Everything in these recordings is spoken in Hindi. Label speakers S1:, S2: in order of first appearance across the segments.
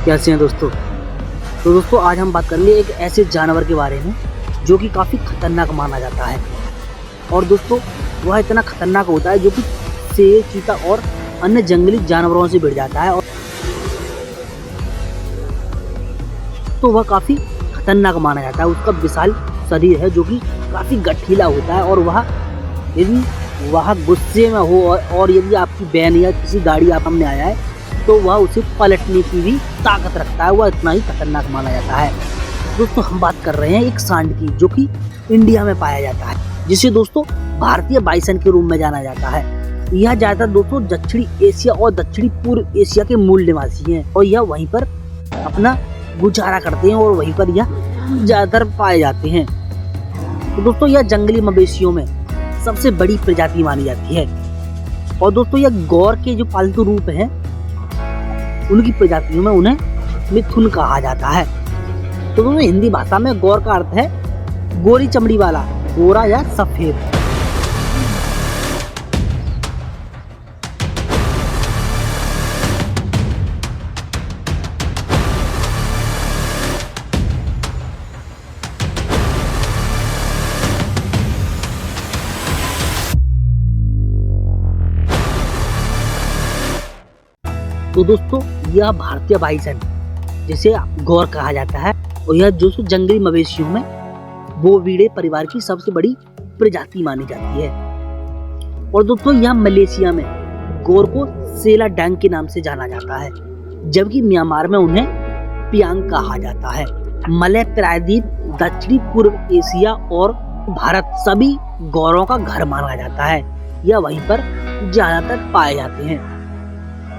S1: कैसे हैं दोस्तों। तो दोस्तों आज हम बात करेंगे एक ऐसे जानवर के बारे में जो कि काफ़ी खतरनाक माना जाता है। और दोस्तों वह इतना खतरनाक होता है जो कि शेर, चीता और अन्य जंगली जानवरों से भिड़ जाता है। और तो वह काफ़ी खतरनाक माना जाता है। उसका विशाल शरीर है जो कि काफ़ी गठीला होता है। और वह यदि वह गुस्से में हो और यदि आपकी वैन या किसी गाड़ी आप सामने आया है तो वह उसे पलटने की भी ताकत रखता है। वह इतना ही खतरनाक माना जाता है। दोस्तों हम बात कर रहे हैं एक सांड की जो कि इंडिया में पाया जाता है, जिसे दोस्तों भारतीय बाइसन के रूप में जाना जाता है। यह ज़्यादातर दोस्तों दक्षिणी एशिया और दक्षिणी पूर्व एशिया के मूल निवासी हैं और यह वहीं पर अपना गुजारा करते हैं और वहीं पर यह ज़्यादातर पाए जाते हैं। तो दोस्तों यह जंगली मवेशियों में सबसे बड़ी प्रजाति मानी जाती है। और दोस्तों यह गौर के जो पालतू रूप हैं उनकी प्रजातियों में उन्हें मिथुन कहा जाता है। तो दोस्तों हिंदी भाषा में गौर का अर्थ है गोरी चमड़ी वाला, गोरा या सफेद। तो दोस्तों यह भारतीय बाइसन जिसे गौर कहा जाता है और यह जो जंगली मवेशियों में बोविडे परिवार की सबसे बड़ी प्रजाति मानी जाती है। और दोस्तों यह मलेशिया में गौर को सेला डैंग के नाम से जाना जाता है, जबकि म्यांमार में उन्हें पियांग कहा जाता है। मलय प्रायद्वीप, दक्षिणी पूर्व एशिया और भारत सभी गौरों का घर माना जाता है। यह वहीं पर ज्यादातर पाए जाते हैं।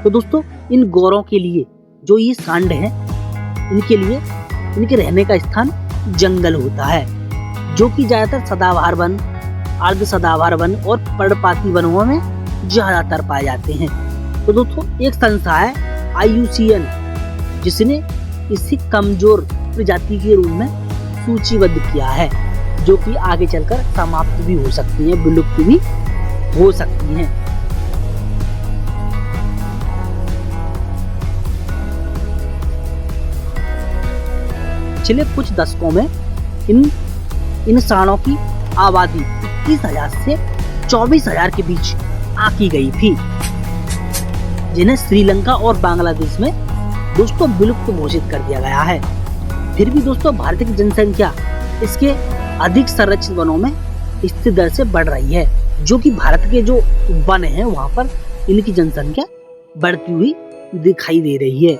S1: तो दोस्तों इन गौरों के लिए जो ये सांड हैं, इनके लिए इनके रहने का स्थान जंगल होता है, जो कि ज्यादातर सदाबहार वन, अर्ध सदाबहार वन और पर्णपाती वनों में ज्यादातर पाए जाते हैं। तो दोस्तों एक संस्था है IUCN जिसने इसे कमजोर प्रजाति के रूप में सूचीबद्ध किया है, जो कि आगे चलकर समाप्त भी हो सकती है, विलुप्त भी हो सकती हैं। पिछले कुछ दशकों में इन सांडों की आबादी 21,000 से 24,000 के बीच आंकी गई थी, जिन्हें श्रीलंका और बांग्लादेश में दोस्तों विलुप्त घोषित कर दिया गया है। फिर भी दोस्तों भारत की जनसंख्या इसके अधिक संरक्षित वनों में स्थिर दर से बढ़ रही है, जो कि भारत के जो वन हैं वहां पर इनकी जनसंख्या बढ़ती हुई दिखाई दे रही है।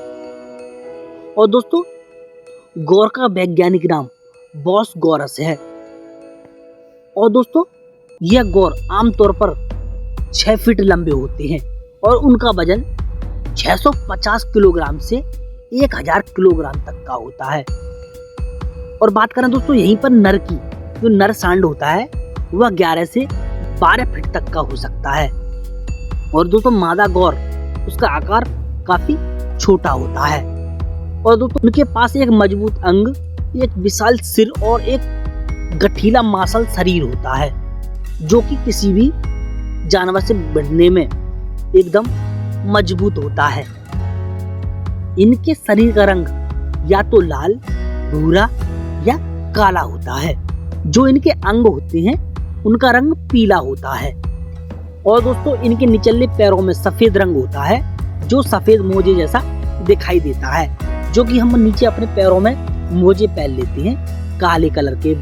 S1: और दोस्तों गौर का वैज्ञानिक नाम बॉस गौरस है। और दोस्तों यह गौर आमतौर पर 6 फीट लंबे होते हैं और उनका वजन 650 किलोग्राम से 1000 किलोग्राम तक का होता है। और बात करें दोस्तों यहीं पर नर की, जो नर सांड होता है वह 11 से 12 फीट तक का हो सकता है। और दोस्तों मादा गौर उसका आकार काफी छोटा होता है। और दोस्तों उनके पास एक मजबूत अंग, एक विशाल सिर और एक गठीला मांसल शरीर होता है, जो कि किसी भी जानवर से भिड़ने में एकदम मजबूत होता है। इनके शरीर का रंग या तो लाल, भूरा या काला होता है। जो इनके अंग होते हैं उनका रंग पीला होता है। और दोस्तों इनके निचले पैरों में सफेद रंग होता है, जो सफेद मोजे जैसा दिखाई देता है। जो कि हम नीचे अपने पैरों में मोजे पहन लेते हैं काले कलर के,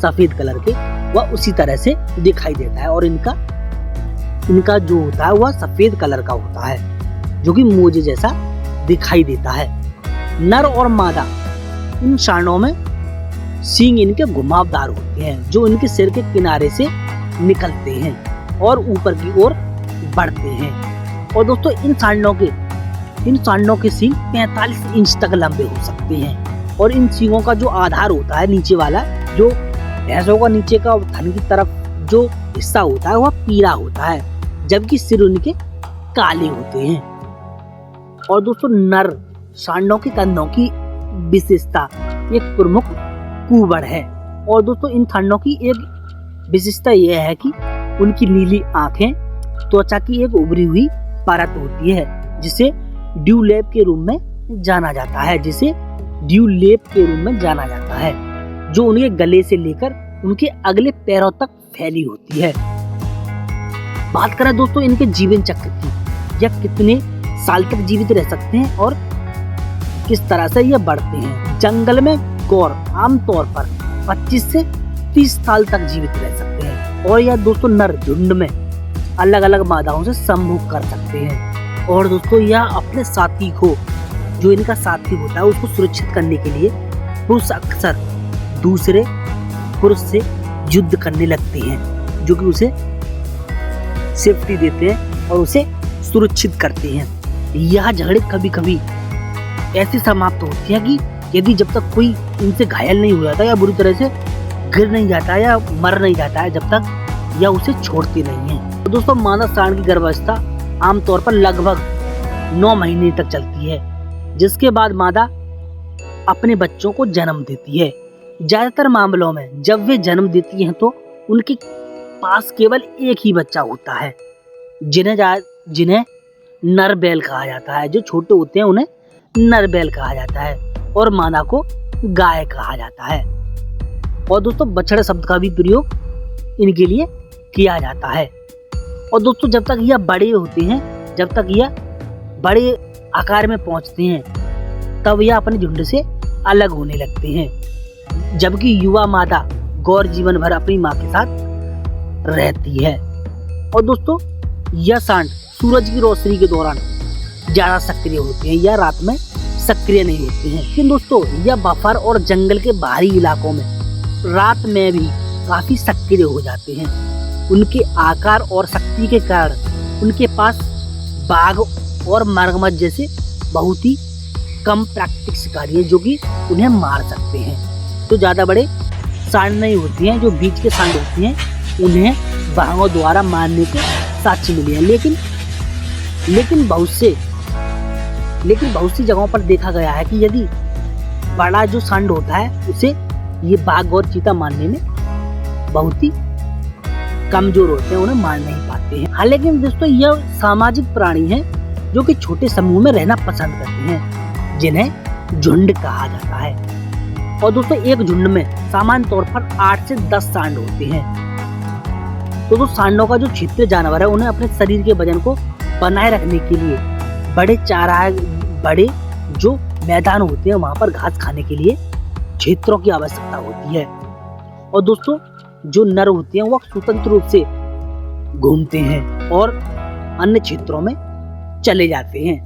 S1: सफेद कलर के, वह उसी तरह से दिखाई देता है। और इनका जो होता है वह सफेद कलर का होता है, जो कि मोजे जैसा दिखाई देता है। नर और मादा इन सांडों में सींग इनके घुमावदार होते हैं, जो इनके सिर के किनारे से निकलते हैं और ऊपर की ओर बढ़ते हैं। और दोस्तों इन सांडों के सींग 45 इंच तक लंबे हो सकते हैं। और इन सींगों का जो आधार होता है नीचे वाला, जो भैंसों का नीचे का थन की तरफ जो हिस्सा होता है वह पीला होता है, जबकि सिर उनके काले होते हैं। और दोस्तों नर सांडों के कंधों की विशेषता एक प्रमुख कुबड़ है। और दोस्तों इन सांडों की एक विशेषता यह है कि उनकी नीली आंखें त्वचा की एक उभरी हुई परत होती है, जिसे ड्यूलैब के रूप में जाना जाता है, जिसे ड्यूलेप के रूप में जाना जाता है, जो उनके गले से लेकर उनके अगले पैरों तक फैली होती है। बात करें दोस्तों इनके जीवन चक्र की, यह कितने साल तक जीवित रह सकते हैं और किस तरह से यह बढ़ते हैं। जंगल में गौर आमतौर पर 25 से 30 साल तक जीवित रह सकते हैं और यह दोस्तों नर झुंड में अलग अलग मादाओं से संभोग कर सकते हैं। और दोस्तों यह अपने साथी को, जो इनका साथी होता है, उसको सुरक्षित करने के लिए पुरुष अक्सर दूसरे पुरुष से युद्ध करने लगते हैं, जो कि उसे सेफ्टी देते हैं और उसे सुरक्षित करते हैं। यह झगड़े कभी कभी ऐसे समाप्त होती है कि यदि जब तक कोई इनसे घायल नहीं हो जाता या बुरी तरह से गिर नहीं जाता या मर नहीं जाता है, जब तक यह उसे छोड़ती नहीं है। तो दोस्तों मादा सांड की गर्भावस्था आमतौर पर लगभग 9 महीने तक चलती है, जिसके बाद मादा अपने बच्चों को जन्म देती है। ज्यादातर मामलों में जब वे जन्म देती हैं तो उनके पास केवल एक ही बच्चा होता है, जिन्हें नर बैल कहा जाता है। जो छोटे होते हैं उन्हें नर बैल कहा जाता है और मादा को गाय कहा जाता है। और दोस्तों बछड़ा शब्द का भी प्रयोग इनके लिए किया जाता है। और दोस्तों जब तक यह बड़े होते हैं, जब तक यह बड़े आकार में पहुंचते हैं, तब यह अपने झुंड से अलग होने लगते हैं, जबकि युवा मादा गौर जीवन भर अपनी मां के साथ रहती है। और दोस्तों यह सांड सूरज की रोशनी के दौरान ज्यादा सक्रिय होते हैं या रात में सक्रिय नहीं होते हैं। लेकिन दोस्तों यह बफर और जंगल के बाहरी इलाकों में रात में भी काफी सक्रिय हो जाते हैं। उनके आकार और शक्ति के कारण उनके पास बाघ और मगरमच्छ जैसे बहुत ही कम प्राकृतिक शिकारी हैं, जो कि उन्हें मार सकते हैं। तो ज्यादा बड़े सांड नहीं होती हैं, जो बीच के सांड होती हैं उन्हें बाघों द्वारा मारने के साक्ष्य मिले हैं। लेकिन बहुत सी जगहों पर देखा गया है कि यदि बड़ा जो सांड होता है उसे ये बाघ और चीता मारने में बहुत ही कमजोर होते हैं, उन्हें मार नहीं पाते हैं। हालांकि दोस्तों यह सामाजिक प्राणी हैं, जो कि छोटे समूह में रहना पसंद करते हैं, जिन्हें झुंड कहा जाता है। और दोस्तों एक झुंड में सामान्य तौर पर 8 से 10 सांड होते हैं। तो सांडों का जो क्षेत्रीय जानवर है उन्हें अपने शरीर के वजन को बनाए रखने के लिए बड़े जो मैदान होते हैं वहां पर घास खाने के लिए क्षेत्रों की आवश्यकता होती है। और दोस्तों जो नर होते हैं वह स्वतंत्र रूप से घूमते हैं और अन्य क्षेत्रों में चले जाते हैं।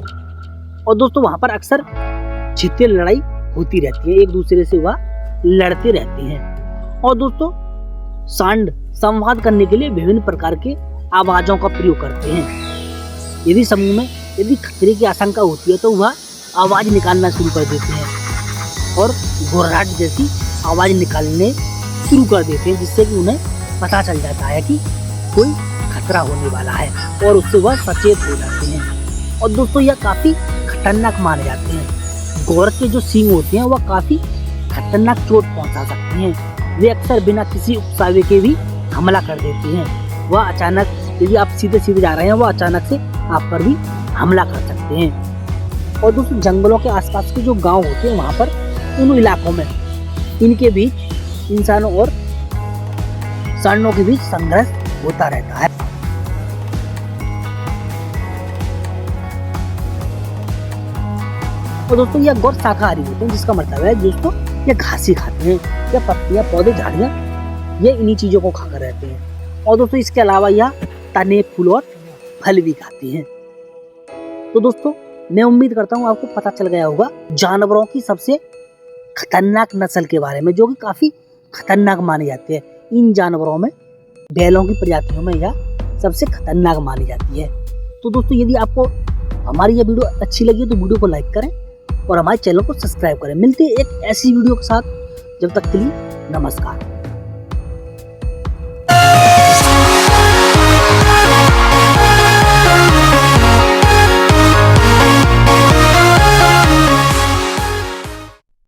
S1: और दोस्तों वहां पर अक्सर क्षेत्रीय लड़ाई होती रहती है, एक दूसरे से वह लड़ते रहते हैं। और दोस्तों सांड संवाद करने के लिए विभिन्न प्रकार के आवाजों का प्रयोग करते हैं। यदि समूह में यदि खतरे की आशंका होती है तो वह आवाज निकालना शुरू कर देते हैं और घुर्राहट जैसी आवाज निकालने शुरू कर देते हैं, जिससे कि उन्हें पता चल जाता है कि कोई खतरा होने वाला है और उससे वह सचेत हो जाते हैं। और दोस्तों यह काफी खतरनाक माने जाते हैं। गौर के जो सींग होते हैं वह काफी खतरनाक चोट पहुंचा सकते हैं। वे अक्सर बिना किसी उकसावे के भी हमला कर देते हैं। वह अचानक, यदि आप सीधे सीधे जा रहे हैं, वह अचानक से आप पर भी हमला कर सकते हैं। और दोस्तों जंगलों के आसपास के जो गांव होते हैं वहां पर उन इलाकों में इनके बीच इंसानों और सांडों के बीच संघर्ष होता रहता है। और दोस्तों यह गौर शाकाहारी होते हैं, जिसका मतलब है दोस्तों ये घास ही खाते हैं, या पत्तियां, पौधे, झाड़ियां, ये इन्हीं चीजों को खाकर रहते हैं। और दोस्तों इसके अलावा यह तने, फूल और फल भी खाते हैं। तो दोस्तों मैं उम्मीद करता हूँ आपको पता चल गया होगा जानवरों की सबसे खतरनाक नस्ल के बारे में, जो कि काफी खतरनाक मानी जाती है। इन जानवरों में बैलों की प्रजातियों में यह सबसे खतरनाक मानी जाती है। तो दोस्तों यदि आपको हमारी यह वीडियो अच्छी लगी तो वीडियो को लाइक करें और हमारे चैनल को सब्सक्राइब करें। मिलते हैं एक ऐसी वीडियो के साथ, जब तक के लिए नमस्कार।